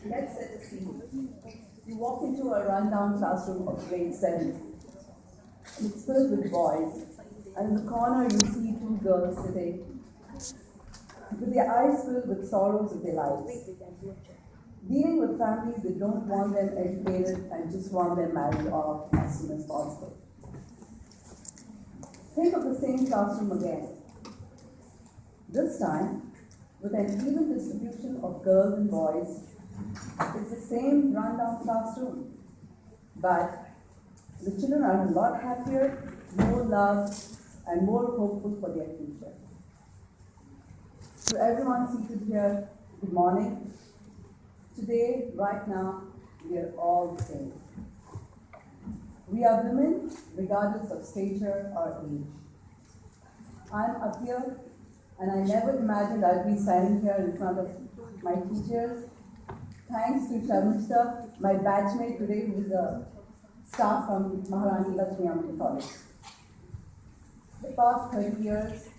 Let's set a scene. You walk into a rundown classroom of grade 7. It's filled with boys, and in the corner you see two girls sitting with their eyes filled with sorrows of their lives, dealing with families that don't want them educated and just want them married off as soon as possible. Think of the same classroom again, this time with an even distribution of girls and boys. It's the same rundown classroom, but the children are a lot happier, more loved, and more hopeful for their future. To everyone seated here, good morning. Today, right now, we are all the same. We are women, regardless of stature or age. I'm Atiya, and I never imagined I'd be standing here in front of my teachers. Thanks to Sharmishta, my batchmate today, who is a staff from Maharani Ammanni College. The past 30 years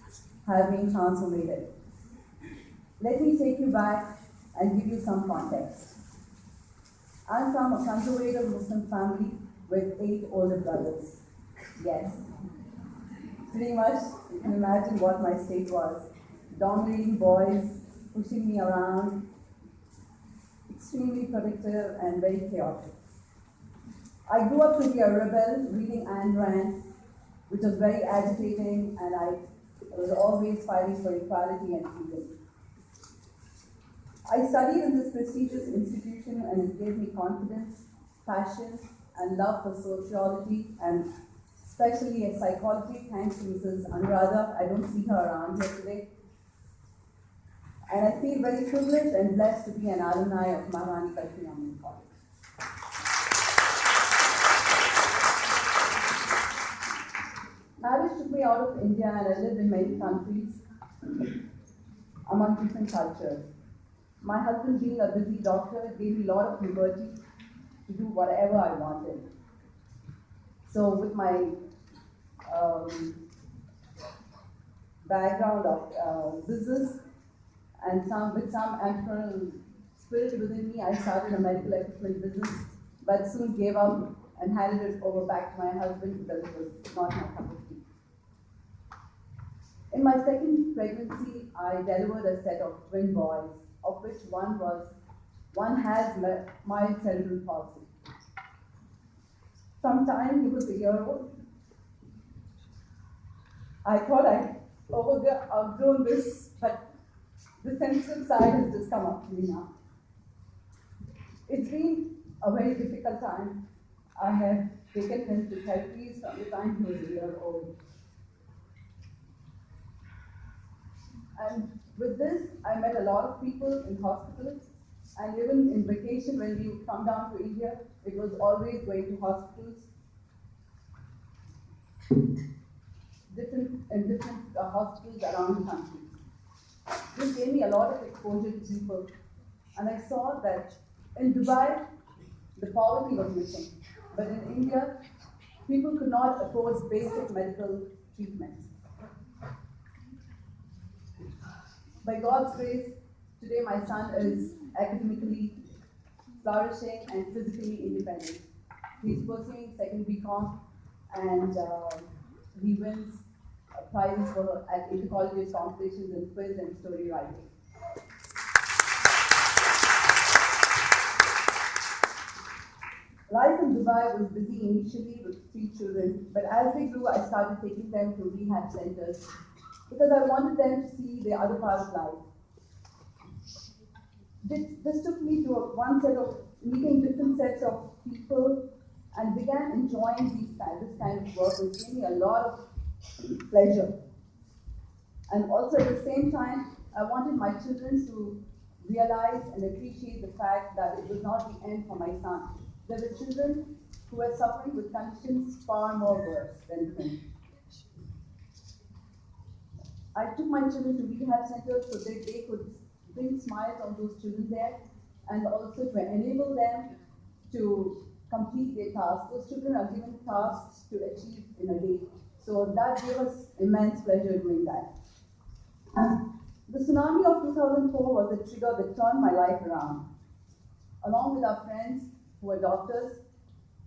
have been transformative. Let me take you back and give you some context. I'm from a conservative Muslim family with 8 older brothers. Yes, pretty much you can imagine what my state was. Dominating boys, pushing me around, extremely protective and very chaotic. I grew up to be a rebel, reading Ayn Rand, which was very agitating, and I was always fighting for equality and freedom. I studied in this prestigious institution, and it gave me confidence, passion, and love for sociology, and especially psychology, thanks to Mrs. Anuradha. I don't see her around here today. And I feel very privileged and blessed to be an alumni of Maharani College. Marriage took me out of India, and I lived in many countries among different cultures. My husband, being a busy doctor, gave me a lot of liberty to do whatever I wanted. So with my background of business and with some entrepreneurial spirit within me, I started a medical equipment business, but soon gave up and handed it over back to my husband because it was not my cup of tea. In my second pregnancy, I delivered a set of twin boys, of which one has mild cerebral palsy. Sometime he was a year old. I thought I'd outgrown this, but the sensitive side has just come up to me now. It's been a very difficult time. I have taken him to therapies from the time he was a year old. And with this, I met a lot of people in hospitals, and even in vacation when we would come down to India, it was always going to hospitals, different hospitals around the country. This gave me a lot of exposure to people, and I saw that in Dubai, the poverty was missing, but in India, people could not afford basic medical treatments. By God's grace, today my son is academically flourishing and physically independent. He's pursuing second BCom, and he wins prizes at intercollegiate competitions in quiz and story writing. Life in Dubai was busy initially with 3 children, but as they grew, I started taking them to rehab centers because I wanted them to see the other part of life. This took me to meeting different sets of people and began enjoying this kind of work, which gave me a lot of pleasure. And also at the same time, I wanted my children to realize and appreciate the fact that it was not the end for my son. There were children who were suffering with conditions far more worse than him. I took my children to rehab centers so that they could bring smiles on those children there, and also to enable them to complete their tasks. Those children are given tasks to achieve in a day. So that gave us immense pleasure doing that. The tsunami of 2004 was the trigger that turned my life around. Along with our friends who are doctors,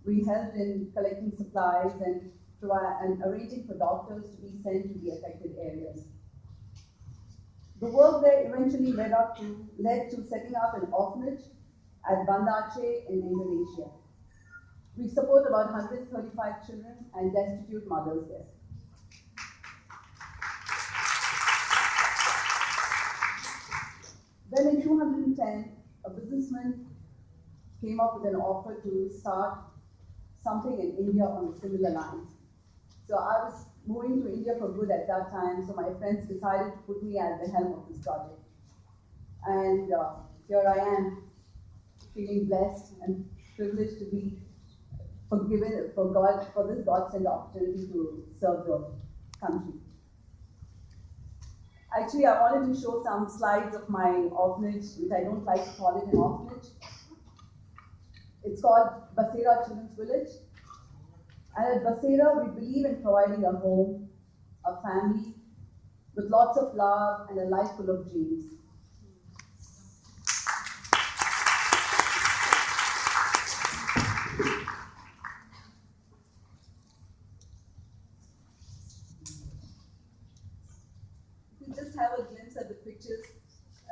we helped in collecting supplies and arranging for doctors to be sent to the affected areas. The work there eventually led to setting up an orphanage at Banda Aceh in Indonesia. We support about 135 children and destitute mothers there. Then in 2010, a businessman came up with an offer to start something in India on similar lines. So I was moving to India for good at that time, so my friends decided to put me at the helm of this project. And here I am, feeling blessed and privileged to be forgiven for this God-sent opportunity to serve the country. Actually, I wanted to show some slides of my orphanage, which I don't like to call it an orphanage. It's called Basera Children's Village. And at Basera, we believe in providing a home, a family, with lots of love and a life full of dreams. You just have a glimpse at the pictures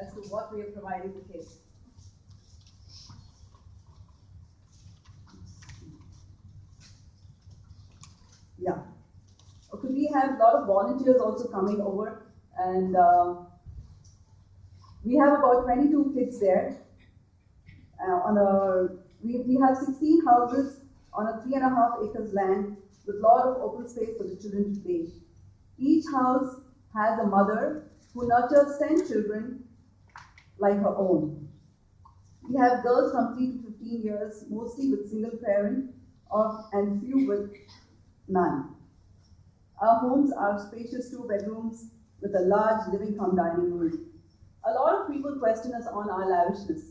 as to what we are providing the kids. Yeah. Okay, we have a lot of volunteers also coming over, and we have about 22 kids there. We have 16 houses on a 3.5 acres land with a lot of open space for the children to play. Each house has a mother who nurtures 10 children like her own. We have girls from 3 to 15 years, mostly with single parent, and few with none. Our homes are spacious 2 bedrooms with a large living cum dining room. A lot of people question us on our lavishness.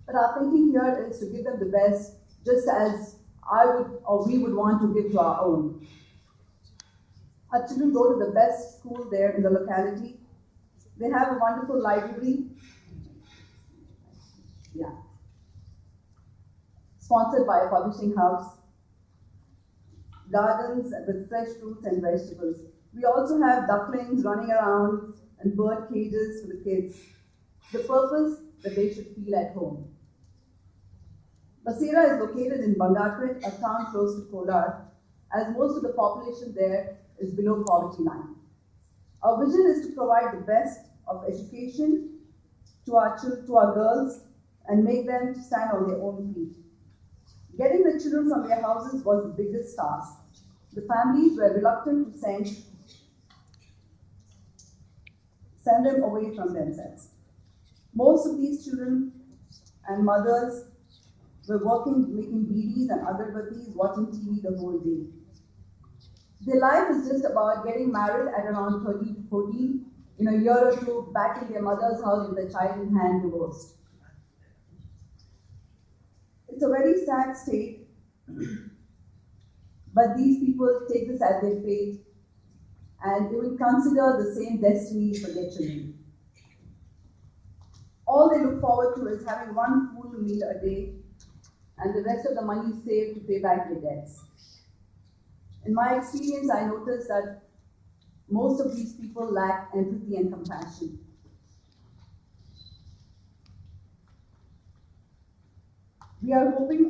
But our thinking here is to give them the best, just as we would want to give to our own. Our children go to the best school there in the locality. They have a wonderful library. Yeah. Sponsored by a publishing house. Gardens with fresh fruits and vegetables. We also have ducklings running around and bird cages for the kids. The purpose that they should feel at home. Basera is located in Bangakret, a town close to Kolar, as most of the population there is below poverty line. Our vision is to provide the best of education to our girls and make them to stand on their own feet. Getting the children from their houses was the biggest task. The families were reluctant to send them away from themselves. Most of these children and mothers were working, making BDs and agarbattis, watching TV the whole day. Their life is just about getting married at around 13 to 14, in a year or two, back in their mother's house with a child in hand, divorced. It's a very sad state, but these people take this as their fate, and they will consider the same destiny for their children. All they look forward to is having one full meal a day, and the rest of the money saved to pay back their debts. In my experience, I noticed that most of these people lack empathy and compassion. We are hoping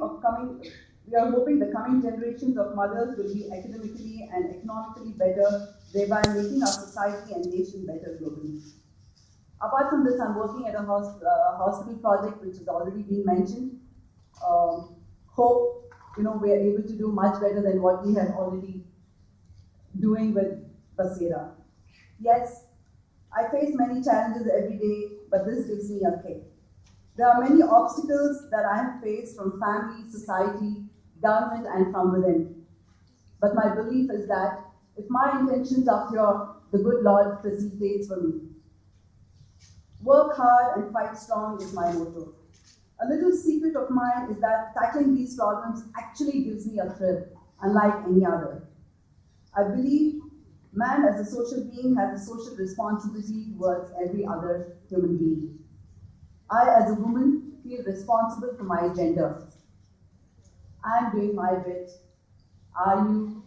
the coming generations of mothers will be academically and economically better, thereby making our society and nation better globally. Apart from this, I'm working at a hospital project which has already been mentioned. Hope we are able to do much better than what we have already doing with Basera. Yes, I face many challenges every day, but this gives me a kick. There are many obstacles that I have faced from family, society, government, and from within. But my belief is that if my intentions are pure, the good Lord facilitates for me. Work hard and fight strong is my motto. A little secret of mine is that tackling these problems actually gives me a thrill, unlike any other. I believe man as a social being has a social responsibility towards every other human being. I, as a woman, feel responsible for my gender. I'm doing my bit. Are you?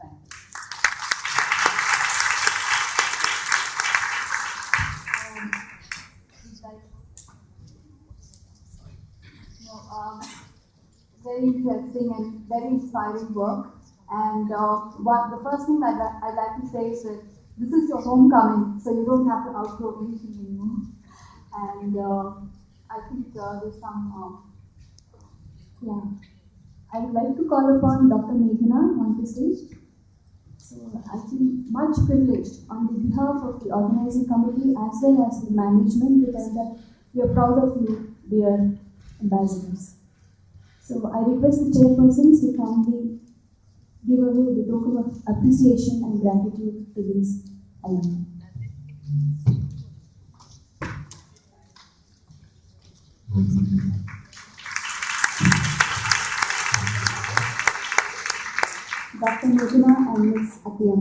Thank you. It's like, very interesting and very inspiring work. And the first thing I'd like to say is that this is your homecoming, so you don't have to outgrow anything anymore. And I think there's some, yeah. I would like to call upon Dr. Meghana onto stage. So I feel much privileged on the behalf of the organizing committee as well as the management to tell that we are proud of you, dear ambassadors. So I request the chairpersons to kindly give away the token of appreciation and gratitude to these alumni. Dr. Meghana and Ms. Atiya.